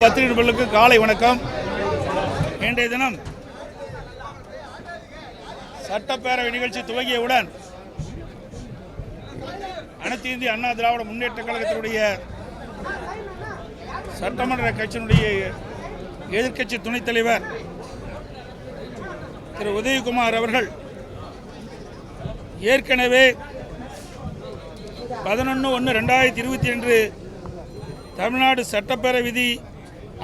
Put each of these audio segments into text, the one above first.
பத்திரிகைகளுக்கு காலை வணக்கம். இன்றைய தினம் சட்டப்பேரவை நிகழ்ச்சி துவங்கியவுடன் அனைத்து இந்திய அண்ணா திராவிட முன்னேற்ற கழகத்தினுடைய சட்டமன்ற கட்சியினுடைய எதிர்க்கட்சி துணைத் தலைவர் திரு உதயகுமார் அவர்கள் ஏற்கனவே 11/1/2022 தமிழ்நாடு சட்டப்பேரவை விதி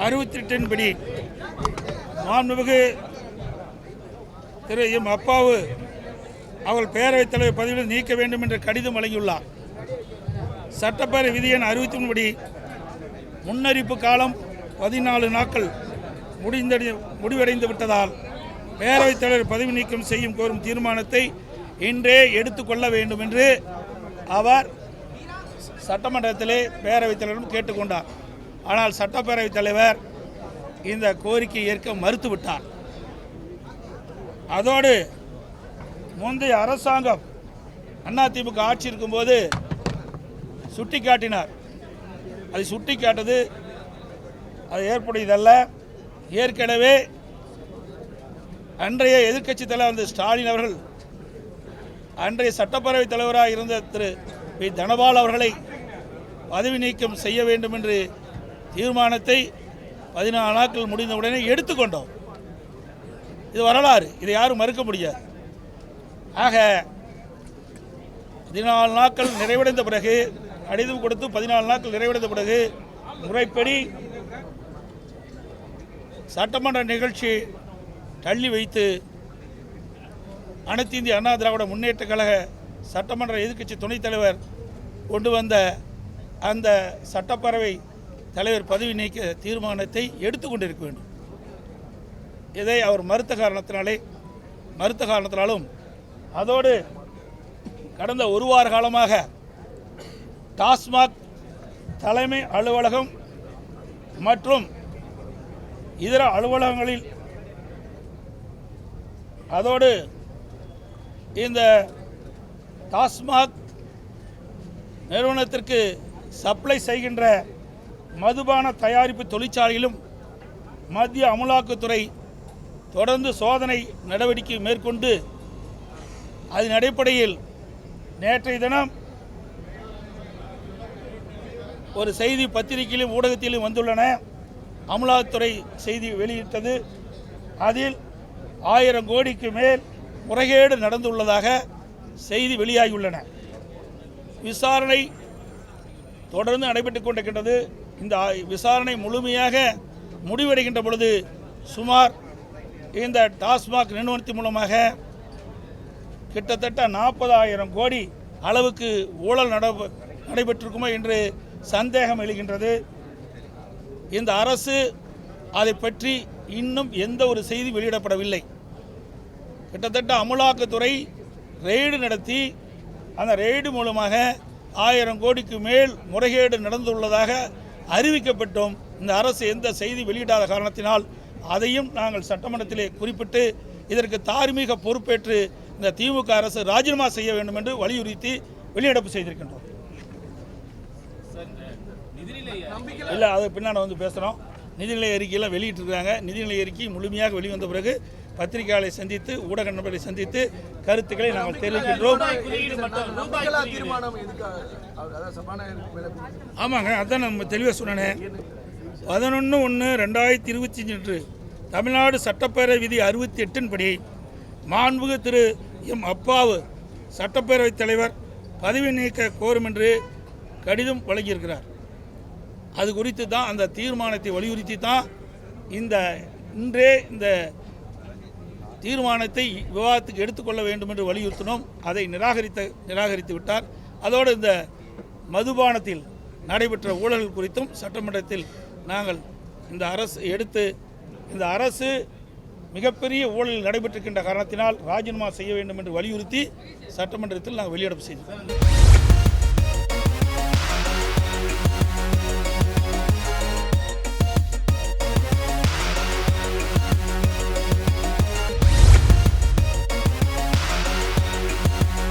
68 படி மாண்புமிகு திரு எம் அப்பாவு அவர்கள் பேரவைத் தலைவர் பதவியில் நீக்க வேண்டும் என்ற கடிதம் வழங்கியுள்ளார். சட்டப்பேரவை விதி எண் 63 படி முன்னறிப்பு காலம் 14 நாட்கள் முடிவடைந்து விட்டதால் பேரவைத் தலைவர் பதவி நீக்கம் செய்யும் கோரும் தீர்மானத்தை இன்றே எடுத்துக்கொள்ள வேண்டும் என்று அவர் சட்டமன்றத்திலே பேரவைத் தலைவரிடம் கேட்டுக்கொண்டார். ஆனால் சட்டப்பேரவைத் தலைவர் இந்த கோரிக்கையை ஏற்க மறுத்துவிட்டார். அதோடு முந்தைய அரசாங்கம் அதிமுக ஆட்சி இருக்கும்போது சுட்டிக்காட்டினார். அதை சுட்டிக்காட்டது அது ஏற்புடையதல்ல. ஏற்கனவே அன்றைய எதிர்க்கட்சி தலைவர் ஸ்டாலின் அவர்கள் அன்றைய சட்டப்பேரவைத் தலைவராக இருந்த திரு பி தனபால் அவர்களை பதவி நீக்கம் செய்ய வேண்டும் என்று தீர்மானத்தை 14 நாட்கள் முடிந்தவுடனே எடுத்துக்கொண்டோம். இது வரலாறு, இதை யாரும் மறுக்க முடியாது. ஆக 14 நாட்கள் நிறைவடைந்த பிறகு கடிதம் கொடுத்து 14 நாட்கள் நிறைவடைந்த பிறகு முறைப்படி சட்டமன்ற நிகழ்ச்சி தள்ளி வைத்து அனைத்து இந்திய அண்ணா திராவிட முன்னேற்ற கழக சட்டமன்ற எதிர்க்கட்சி துணைத் தலைவர் கொண்டு வந்த அந்த சட்டப்பேரவை தலைவர் பதவி நீக்க தீர்மானத்தை எடுத்துக்கொண்டிருக்க வேண்டும். இதை அவர் மறுத்த காரணத்தினாலும் அதோடு கடந்த ஒரு வார காலமாக டாஸ்மாக் தலைமை அலுவலகம் மற்றும் இதர அலுவலகங்களில் அதோடு இந்த டாஸ்மாக் நிறுவனத்திற்கு சப்ளை செய்கின்ற மதுபான தயாரிப்பு தொழிற்சாலையிலும் மத்திய அமலாக்கத்துறை தொடர்ந்து சோதனை நடவடிக்கை மேற்கொண்டு அதன் அடிப்படையில் நேற்றைய தினம் ஒரு செய்தி பத்திரிகையிலும் ஊடகத்திலும் வந்துள்ளன. அமலாக்கத்துறை செய்தி வெளியிட்டது. அதில் 1000 கோடிக்கு மேல் முறைகேடு நடந்துள்ளதாக செய்தி வெளியாகியுள்ளன. விசாரணை தொடர்ந்து நடைபெற்றுக் கொண்டிருக்கின்றது. இந்த விசாரணை முழுமையாக முடிவடைகின்ற பொழுது சுமார் இந்த டாஸ்மாக் நிறுவனத்தின் மூலமாக கிட்டத்தட்ட 40,000 கோடி அளவுக்கு ஊழல் நடைபெற்றிருக்குமோ என்று சந்தேகம் எழுகின்றது. இந்த அரசு அதை பற்றி இன்னும் எந்த ஒரு செய்தி வெளியிடப்படவில்லை. கிட்டத்தட்ட அமலாக்கத்துறை ரெய்டு நடத்தி அந்த ரெய்டு மூலமாக 1000 கோடிக்கு மேல் முறைகேடு நடந்துள்ளதாக அறிவிக்கப்பட்டோம். இந்த அரசு எந்த செய்தி வெளியிடாத காரணத்தினால் அதையும் நாங்கள் சட்டமன்றத்திலே குறிப்பிட்டு இதற்கு தார்மீக பொறுப்பேற்று இந்த திமுக அரசு ராஜினாமா செய்ய வேண்டும் என்று வலியுறுத்தி வெளிநடப்பு செய்திருக்கின்றோம். இல்லை, அது பின்னாடி வந்து பேசுகிறோம். நிதிநிலை அறிக்கையெல்லாம் வெளியிட்டிருக்காங்க. நிதிநிலை அறிக்கை முழுமையாக வெளிவந்த பிறகு பத்திரிகையாளரை சந்தித்து ஊடக நண்பர்களை சந்தித்து கருத்துக்களை நாங்கள் தெரிவிக்கின்றோம். ஆமாங்க, அதான் நம்ம தெளிவாக சொன்னேன். 11/1/2025 தமிழ்நாடு சட்டப்பேரவை விதி 68 படி மாண்புமிகு திரு எம் அப்பாவு சட்டப்பேரவைத் தலைவர் பதவி நீக்க கோரும் என்று கடிதம் வழங்கியிருக்கிறார். அது குறித்து தான் அந்த தீர்மானத்தை வலியுறுத்தி தான் இன்றே இந்த தீர்மானத்தை விவாதத்துக்கு எடுத்துக்கொள்ள வேண்டும் என்று வலியுறுத்தினோம். அதை நிராகரித்து விட்டார். அதோடு இந்த மதுபானத்தில் நடைபெற்ற ஊழல்கள் குறித்தும் சட்டமன்றத்தில் நாங்கள் இந்த அரசு மிகப்பெரிய ஊழல் நடைபெற்றிருக்கின்ற காரணத்தினால் ராஜினாமா செய்ய வேண்டும் என்று வலியுறுத்தி சட்டமன்றத்தில் நாங்கள் வெளியிடப்பு செய்தோம்.